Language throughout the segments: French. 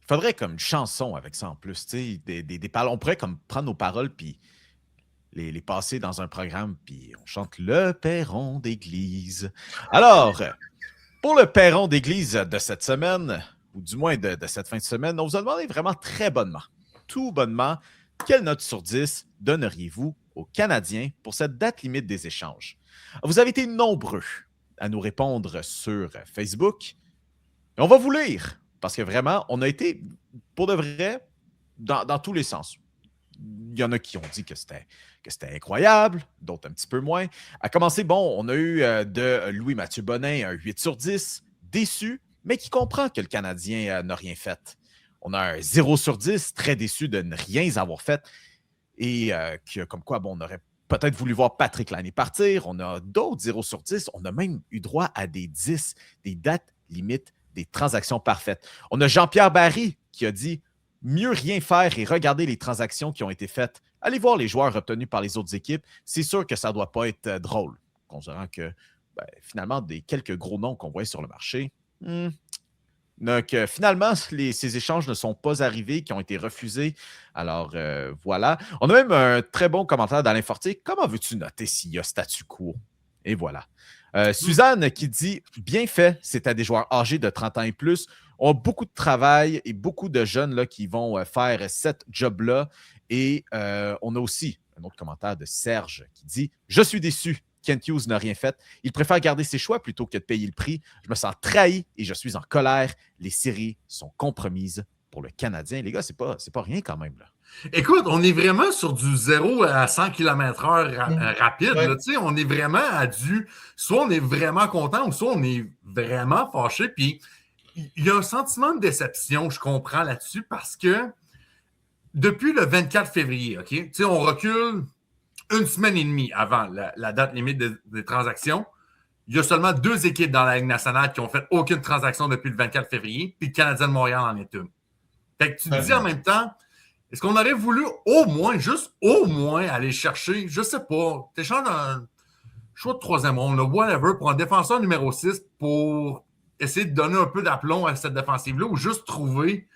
faudrait comme une chanson avec ça en plus, tu sais, des paroles. On pourrait comme prendre nos paroles puis les passer dans un programme, puis on chante le perron d'église. Alors, pour le perron d'église de cette semaine, ou du moins de cette fin de semaine, on vous a demandé vraiment très bonnement, tout bonnement, quelle note sur 10 donneriez-vous aux Canadiens pour cette date limite des échanges? Vous avez été nombreux à nous répondre sur Facebook. Et on va vous lire, parce que vraiment, on a été, pour de vrai, dans tous les sens. Il y en a qui ont dit que c'était incroyable, d'autres un petit peu moins. À commencer, bon, on a eu de Louis-Mathieu Bonin un 8 sur 10, déçu, mais qui comprend que le Canadien n'a rien fait. On a un 0 sur 10, très déçu de ne rien avoir fait. Et que, comme quoi, bon, on aurait peut-être voulu voir Patrick Laine partir. On a d'autres 0 sur 10. On a même eu droit à des 10, des dates limites, des transactions parfaites. On a Jean-Pierre Barry qui a dit mieux rien faire et regarder les transactions qui ont été faites. Allez voir les joueurs obtenus par les autres équipes. C'est sûr que ça ne doit pas être drôle, considérant que finalement, des quelques gros noms qu'on voyait sur le marché. Donc, finalement, ces échanges ne sont pas arrivés, qui ont été refusés. Alors, voilà. On a même un très bon commentaire d'Alain Fortier. Comment veux-tu noter s'il y a statu quo? Et voilà. Suzanne qui dit « Bien fait, c'est à des joueurs âgés de 30 ans et plus. On a beaucoup de travail et beaucoup de jeunes là, qui vont faire cette job-là. » Et on a aussi un autre commentaire de Serge qui dit « Je suis déçu. Kent Hughes n'a rien fait. Il préfère garder ses choix plutôt que de payer le prix. Je me sens trahi et je suis en colère. Les séries sont compromises pour le Canadien. » Les gars, c'est pas rien quand même, là. Écoute, on est vraiment sur du 0 à 100 km/h rapide. Ouais. Là, on est vraiment à du... Soit on est vraiment content ou soit on est vraiment fâché. Puis il y a un sentiment de déception, je comprends là-dessus, parce que depuis le 24 février, OK, on recule une semaine et demie avant la date limite des transactions. Il y a seulement 2 équipes dans la Ligue nationale qui ont fait aucune transaction depuis le 24 février, puis le Canadien de Montréal en est une. Fait que tu te dis en même temps, est-ce qu'on aurait voulu juste au moins, aller chercher, je sais pas, t'échanges un choix de troisième ronde, whatever, pour un défenseur numéro 6 pour essayer de donner un peu d'aplomb à cette défensive-là ou juste trouver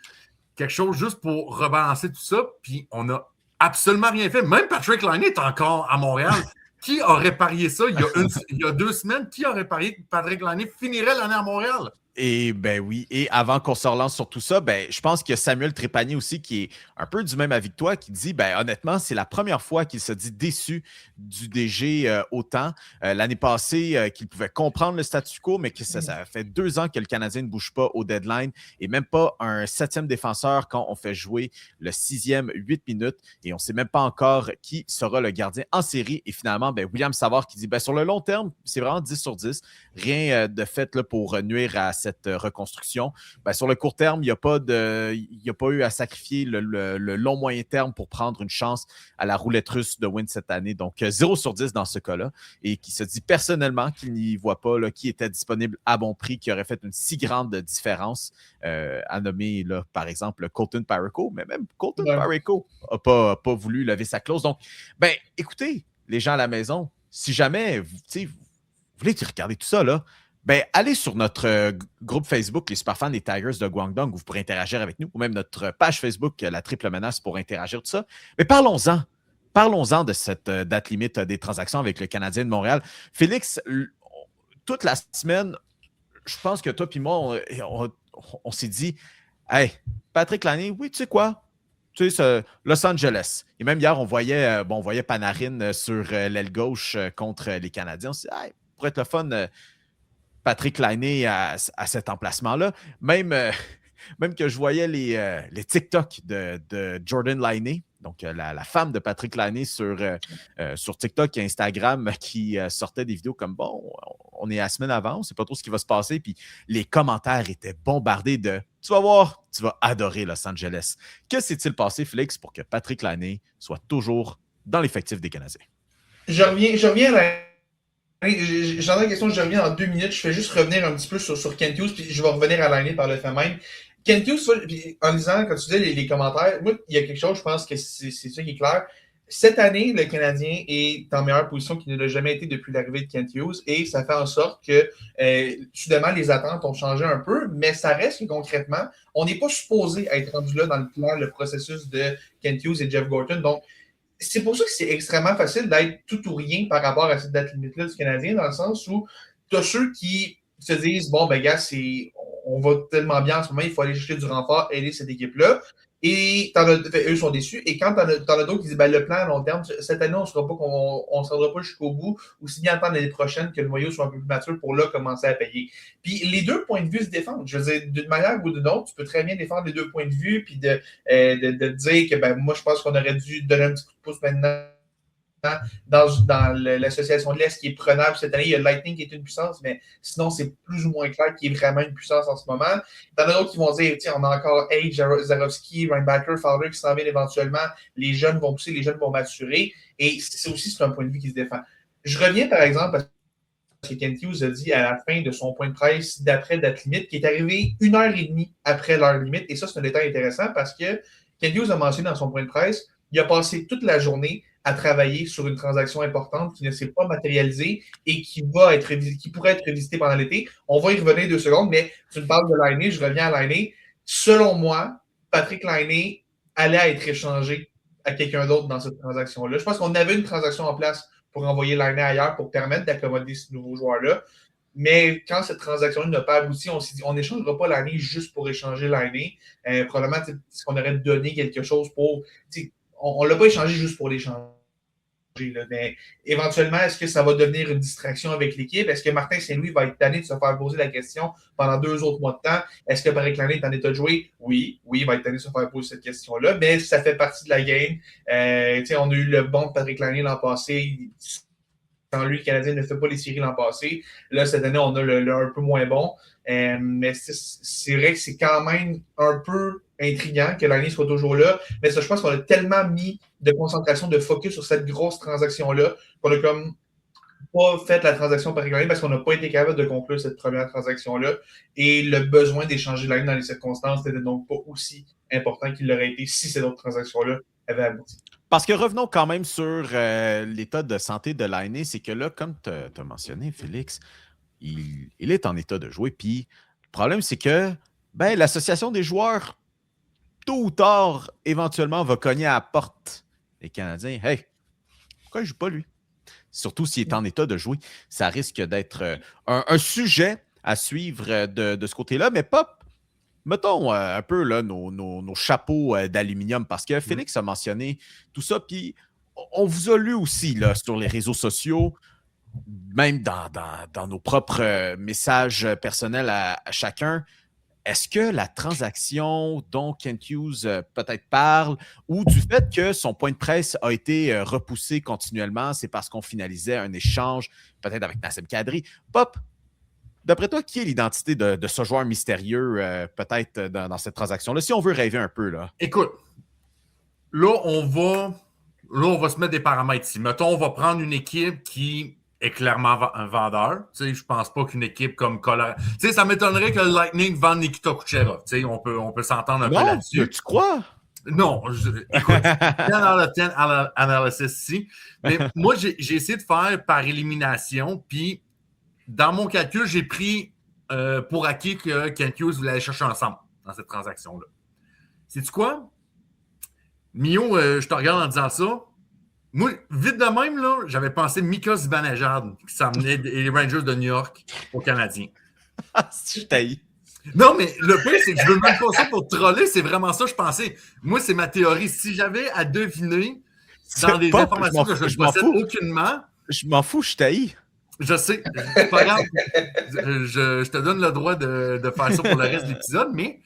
quelque chose juste pour rebalancer tout ça, puis on a absolument rien fait. Même Patrick Laine est encore à Montréal. Qui aurait parié ça il y a 2 semaines? Qui aurait parié que Patrick Laine finirait l'année à Montréal? Et ben oui, et avant qu'on se relance sur tout ça, ben, je pense qu'il y a Samuel Trépanier aussi qui est un peu du même avis que toi, qui dit, ben honnêtement, c'est la première fois qu'il se dit déçu du DG autant. L'année passée, qu'il pouvait comprendre le statu quo, mais que ça fait 2 ans que le Canadien ne bouge pas au deadline et même pas un 7e défenseur quand on fait jouer le 6e 8 minutes et on ne sait même pas encore qui sera le gardien en série. Et finalement, ben, William Savard qui dit, ben, sur le long terme, c'est vraiment 10 sur 10. Rien de fait là, pour nuire à cette reconstruction. Ben, sur le court terme, il n'y a pas eu à sacrifier le long moyen terme pour prendre une chance à la roulette russe de win cette année. Donc, 0 sur 10 dans ce cas-là. Et qui se dit personnellement qu'il n'y voit pas là, qui était disponible à bon prix, qui aurait fait une si grande différence à nommer, là, par exemple, Colton Parayko. Mais même Colton Parayko n'a pas voulu lever sa clause. Donc, ben, écoutez, les gens à la maison, si jamais vous voulez regarder tout ça, là, ben, allez sur notre groupe Facebook, les Superfans des Tigers de Guangdong, où vous pourrez interagir avec nous, ou même notre page Facebook, la Triple Menace, pour interagir, tout ça. Mais parlons-en. Parlons-en de cette date limite des transactions avec le Canadien de Montréal. Félix, toute la semaine, je pense que toi et moi, on s'est dit, hey, Patrick Laine, oui, tu sais quoi? Tu sais, Los Angeles. Et même hier, on voyait Panarin sur l'aile gauche contre les Canadiens. On s'est dit, hey, pour être le fun... Patrick Laine à cet emplacement-là. Même que je voyais les TikTok de Jordan Laine, donc la femme de Patrick Laine sur TikTok et Instagram, qui sortait des vidéos comme, bon, on est à la semaine avant, on ne sait pas trop ce qui va se passer, puis les commentaires étaient bombardés de « Tu vas voir, tu vas adorer Los Angeles ». Que s'est-il passé, Félix, pour que Patrick Laine soit toujours dans l'effectif des Canadiens? Je reviens à j'entends la question, je reviens en 2 minutes. Je fais juste revenir un petit peu sur Kent Hughes, puis je vais revenir à l'année par le fait même. Kent Hughes, en lisant, quand tu disais les commentaires, moi, il y a quelque chose, je pense que c'est ça qui est clair. Cette année, le Canadien est en meilleure position qu'il ne l'a jamais été depuis l'arrivée de Kent Hughes et ça fait en sorte que soudainement, les attentes ont changé un peu, mais ça reste que concrètement, on n'est pas supposé être rendu là dans le plan, le processus de Kent Hughes et Jeff Gorton. Donc, c'est pour ça que c'est extrêmement facile d'être tout ou rien par rapport à cette date limite-là du Canadien, dans le sens où tu as ceux qui se disent bon, ben, gars, on va tellement bien en ce moment, il faut aller chercher du renfort, aider cette équipe-là. Et eux sont déçus. Et quand t'en as d'autres qui disent ben, le plan à long terme, cette année, on ne se rendra pas jusqu'au bout, aussi bien attendre l'année prochaine que le noyau soit un peu plus mature pour là commencer à payer. Puis les deux points de vue se défendent. Je veux dire, d'une manière ou d'une autre, tu peux très bien défendre les deux points de vue, puis de dire que ben, moi, je pense qu'on aurait dû donner un petit coup de pouce maintenant dans l'association de l'Est qui est prenable cette année. Il y a le Lightning qui est une puissance, mais sinon, c'est plus ou moins clair qu'il est vraiment une puissance en ce moment. T'en as d'autres qui vont dire, on a encore Age, Zarovski, Reinbacker, Fowler qui s'en viennent éventuellement. Les jeunes vont pousser, les jeunes vont maturer. Et c'est un point de vue qui se défend. Je reviens, par exemple, à ce que Kent Hughes a dit à la fin de son point de presse d'après date limite, qui est arrivé 1h30 après l'heure limite. Et ça, c'est un détail intéressant parce que Kent Hughes a mentionné dans son point de presse, il a passé toute la journée à travailler sur une transaction importante qui ne s'est pas matérialisée et qui pourrait être revisitée pendant l'été. On va y revenir 2 secondes, mais tu me parles de Laine, je reviens à Laine. Selon moi, Patrick Laine allait être échangé à quelqu'un d'autre dans cette transaction-là. Je pense qu'on avait une transaction en place pour envoyer Laine ailleurs pour permettre d'accommoder ce nouveau joueur-là. Mais quand cette transaction n'a pas abouti, on s'est dit on n'échangera pas Laine juste pour échanger Laine. Probablement, est-ce qu'on aurait donné quelque chose pour... On ne l'a pas échangé juste pour l'échanger. Mais éventuellement, est-ce que ça va devenir une distraction avec l'équipe? Est-ce que Martin Saint-Louis va être tanné de se faire poser la question pendant 2 autres mois de temps? Est-ce que Patrick Laine est en état de jouer? Oui, il va être tanné de se faire poser cette question-là, mais ça fait partie de la game. On a eu le bon de Patrick Laine l'an passé. Sans lui, le Canadien ne fait pas les séries l'an passé. Là, cette année, on a le un peu moins bon. Mais c'est vrai que c'est quand même un peu intriguant que l'année soit toujours là. Mais ça, je pense qu'on a tellement mis de concentration, de focus sur cette grosse transaction-là qu'on a comme pas fait la transaction par l'année parce qu'on n'a pas été capable de conclure cette première transaction-là. Et le besoin d'échanger l'année dans les circonstances n'était donc pas aussi important qu'il l'aurait été si cette autre transaction-là avait abouti. Parce que revenons quand même sur l'état de santé de Laine, c'est que là, comme tu as mentionné, Félix, il est en état de jouer. Puis le problème, c'est que l'association des joueurs, tôt ou tard, éventuellement, va cogner à la porte des Canadiens. Hey, pourquoi il ne joue pas lui? Surtout s'il est en état de jouer. Ça risque d'être un sujet à suivre de ce côté-là, mais pas. Mettons un peu là, nos chapeaux d'aluminium, parce que Félix a mentionné tout ça, puis on vous a lu aussi là, sur les réseaux sociaux, même dans nos propres messages personnels à chacun. Est-ce que la transaction dont Kent Hughes peut-être parle, ou du fait que son point de presse a été repoussé continuellement, c'est parce qu'on finalisait un échange peut-être avec Nassim Kadri? Pop, d'après toi, qui est l'identité de ce joueur mystérieux, peut-être, dans cette transaction-là, si on veut rêver un peu, là? Écoute, là, on va se mettre des paramètres ici. Mettons, on va prendre une équipe qui est clairement un vendeur. Tu sais, je pense pas qu'une équipe comme Colorado... Tu sais, ça m'étonnerait que le Lightning vende Nikita Kucherov. Tu sais, on peut s'entendre un peu là-dessus. Tu crois? Non, écoute, 10 out of 10 analysis ici. Mais moi, j'ai essayé de faire par élimination, puis dans mon calcul, j'ai pris pour acquis que Kent Hughes voulait aller chercher ensemble dans cette transaction-là. Sais-tu quoi? Mio, je te regarde en disant ça. Moi, vite de même, là, j'avais pensé Mika Zibanejad qui s'emmenait les Rangers de New York aux Canadiens. Je t'haïs. Non, mais le pire, c'est que je veux même pas ça pour troller. C'est vraiment ça que je pensais. Moi, c'est ma théorie. Si j'avais à deviner dans des informations que je ne possède aucunement... Je m'en fous, je t'haïs. Je sais. Pas grave. Je te donne le droit de faire ça pour le reste de l'épisode, mais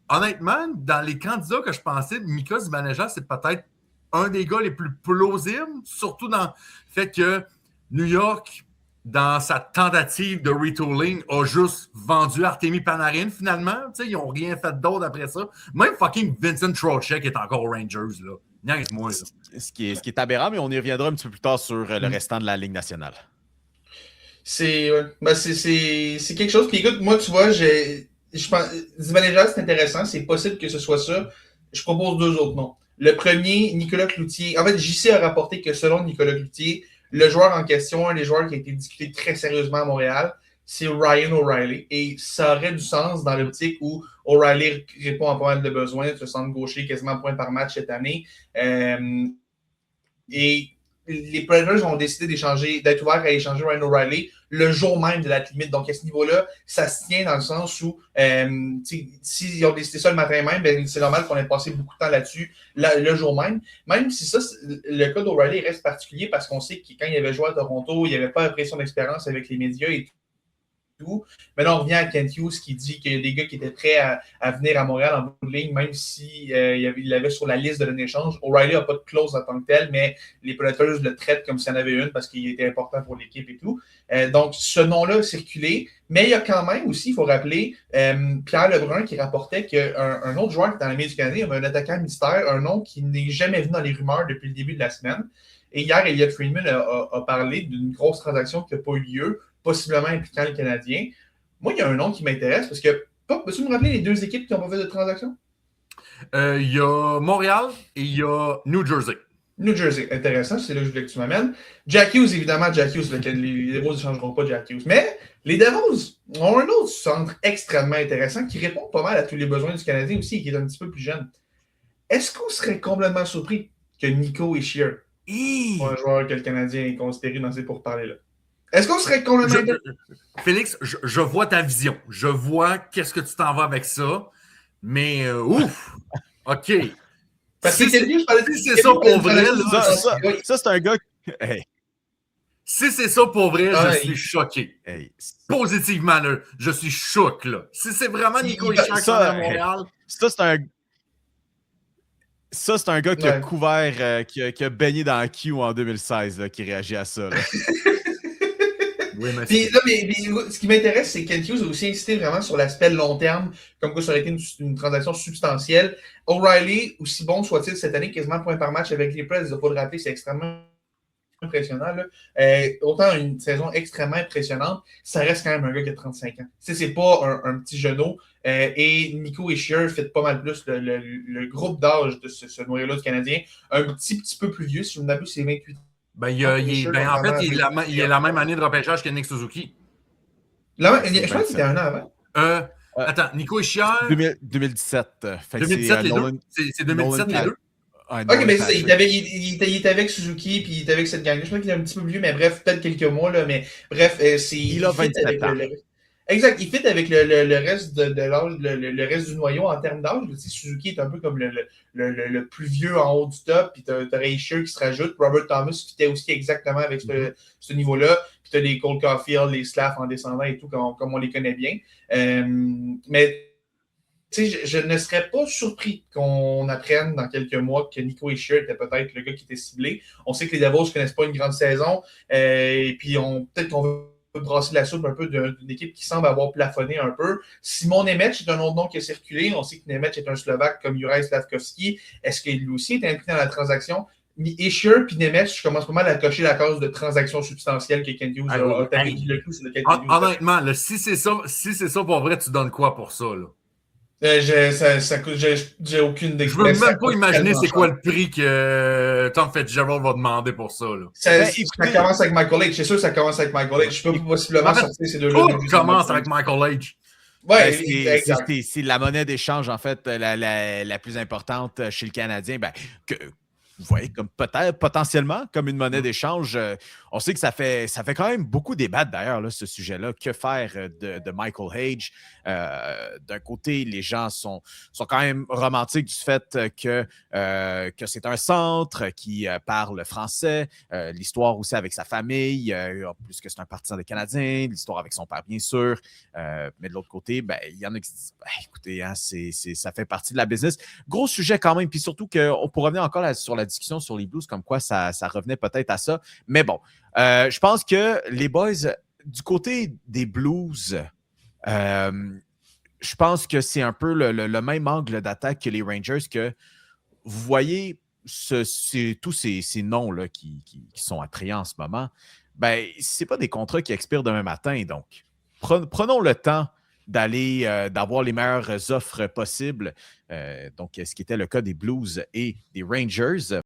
honnêtement, dans les candidats que je pensais, Mika Zibanejad, c'est peut-être un des gars les plus plausibles, surtout dans le fait que New York, dans sa tentative de retooling, a juste vendu Artemi Panarin, finalement. Tu sais, ils n'ont rien fait d'autre après ça. Même fucking Vincent Trocheck est encore aux Rangers, là. Niaise-moi, là. Ce qui est aberrant, mais on y reviendra un petit peu plus tard sur le restant de la Ligue nationale. C'est quelque chose. Puis écoute, moi, tu vois, je pense Zibanejad, c'est intéressant. C'est possible que ce soit ça. Je propose 2 autres noms. Le premier, Nicolas Cloutier. En fait, JC a rapporté que selon Nicolas Cloutier, le joueur en question, un des joueurs qui a été discuté très sérieusement à Montréal, c'est Ryan O'Reilly. Et ça aurait du sens dans l'optique où O'Reilly répond à pas mal de besoins, de se centre gaucher quasiment point par match cette année. Et les Predators ont décidé d'être ouverts à échanger Ryan O'Reilly le jour même de la limite. Donc, à ce niveau-là, ça se tient dans le sens où s'ils ont décidé ça le matin même, ben, c'est normal qu'on ait passé beaucoup de temps là-dessus le jour même. Même si ça, le cas d'O'Reilly reste particulier parce qu'on sait que quand il avait joué à Toronto, il n'y avait pas l'impression d'expérience avec les médias et tout. Maintenant, on revient à Kent Hughes qui dit qu'il y a des gars qui étaient prêts à venir à Montréal en bout de ligne, même s'il l'avait sur la liste de l'échange. O'Reilly n'a pas de clause en tant que tel, mais les Predators le traitent comme s'il y en avait une parce qu'il était important pour l'équipe et tout. Donc, ce nom-là a circulé, mais il y a quand même aussi, il faut rappeler, Pierre Lebrun qui rapportait qu'un autre joueur qui est dans la milieu du Canadien, un attaquant mystère, un nom qui n'est jamais venu dans les rumeurs depuis le début de la semaine. Et hier, Elliot Friedman a parlé d'une grosse transaction qui n'a pas eu lieu, possiblement impliquant le Canadien. Moi, il y a un nom qui m'intéresse parce que, peux-tu me rappeler les deux équipes qui n'ont pas fait de transaction? Il y a Montréal et il y a New Jersey. New Jersey, intéressant, c'est là que je voulais que tu m'amènes. Jack Hughes, évidemment, Jack Hughes, les Devils ne changeront pas Jack Hughes. Mais les Devils ont un autre centre extrêmement intéressant qui répond pas mal à tous les besoins du Canadien aussi et qui est un petit peu plus jeune. Est-ce qu'on serait complètement surpris que Nico Hischier soit un joueur que le Canadien est considéré dans ces pourparlers-là? Est-ce qu'on serait complètement... Félix, je vois ta vision. Je vois qu'est-ce que tu t'en vas avec ça. Mais ouf! OK. Parce que si c'est ça pour vrai, ça c'est un gars... Hey. Si c'est ça pour vrai, je suis choqué. Hey. Positivement, là, je suis choc. Là. Si c'est vraiment Nico Hischier qui est à Montréal... Ça, c'est un gars qui a couvert, qui a baigné dans la Q en 2016, là, qui réagit à ça. Là. Oui, puis, là, mais, ce qui m'intéresse, c'est que Kent Hughes a aussi insisté vraiment sur l'aspect long terme, comme quoi ça aurait été une transaction substantielle. O'Reilly, aussi bon soit-il cette année, quasiment point par match avec les Preds, il faut le rappeler, c'est extrêmement impressionnant. Là. Autant une saison extrêmement impressionnante, ça reste quand même un gars qui a 35 ans. C'est pas un petit genou. Et Nico Hischier fait pas mal plus le groupe d'âge de ce noyau-là du Canadien. Un petit peu plus vieux, si je ne m'abuse, c'est 28 ans. En fait, il est la même année de repêchage que Nick Suzuki. Je pense qu'il était un an avant. Attends, Nico Hischier... 2017. 2017, les deux? C'est 2017, les deux? Ok, mais il était avec Suzuki, puis il était avec cette gang-là. Je crois qu'il est un petit peu plus vieux, mais bref, peut-être quelques mois, là, mais bref, il a 27 ans. Exact, il fit avec le reste de l'âge, le reste du noyau en termes d'âge. Suzuki est un peu comme le plus vieux en haut du top, puis t'as Hischier qui se rajoute. Robert Thomas qui fitait aussi exactement avec ce niveau-là. Puis t'as les Cole Caulfield, les Slav en descendant et tout, comme on les connaît bien. Mais je ne serais pas surpris qu'on apprenne dans quelques mois que Nico Hischier était peut-être le gars qui était ciblé. On sait que les Devils ne connaissent pas une grande saison, et puis peut-être qu'on veut brasser la soupe un peu d'une équipe qui semble avoir plafonné un peu. Simon Nemec est un autre nom qui a circulé. On sait que Nemec est un Slovaque comme Juraj Slavkovski. Est-ce qu'il lui aussi est impliqué dans la transaction? Hischier puis Nemec, je commence pas mal à cocher la case de transaction substantielle que Kent Hughes a tapé le clou sur lequel Kent Hughes. Honnêtement, si c'est ça pour vrai, tu donnes quoi pour ça? Là? J'ai aucune idée. Je veux même pas imaginer c'est quoi le prix que Tom Fitzgerald va demander pour ça. Là. Ça commence avec Michael H. C'est sûr que ça commence avec Michael H. Je peux possiblement sortir ces deux-là. Tout commence avec Michael H. Ouais, c'est la monnaie d'échange, en fait, la plus importante chez le Canadien. Vous voyez, comme peut-être potentiellement comme une monnaie d'échange. On sait que ça fait quand même beaucoup débattre d'ailleurs, là, ce sujet-là. Que faire de Michael Hage? D'un côté, les gens sont quand même romantiques du fait que c'est un centre qui parle français, l'histoire aussi avec sa famille, plus que c'est un partisan des Canadiens, l'histoire avec son père, bien sûr. Mais de l'autre côté, il y en a qui se disent écoutez, hein, ça fait partie de la business. Gros sujet quand même, puis surtout qu'on pourrait revenir encore sur la discussion sur les Blues, comme quoi ça revenait peut-être à ça. Mais bon, je pense que les boys, du côté des Blues, je pense que c'est un peu le même angle d'attaque que les Rangers, que vous voyez tous ces noms-là qui sont attrayants en ce moment. Ce n'est pas des contrats qui expirent demain matin. Donc, prenons le temps d'avoir les meilleures offres possibles. Donc, ce qui était le cas des Blues et des Rangers.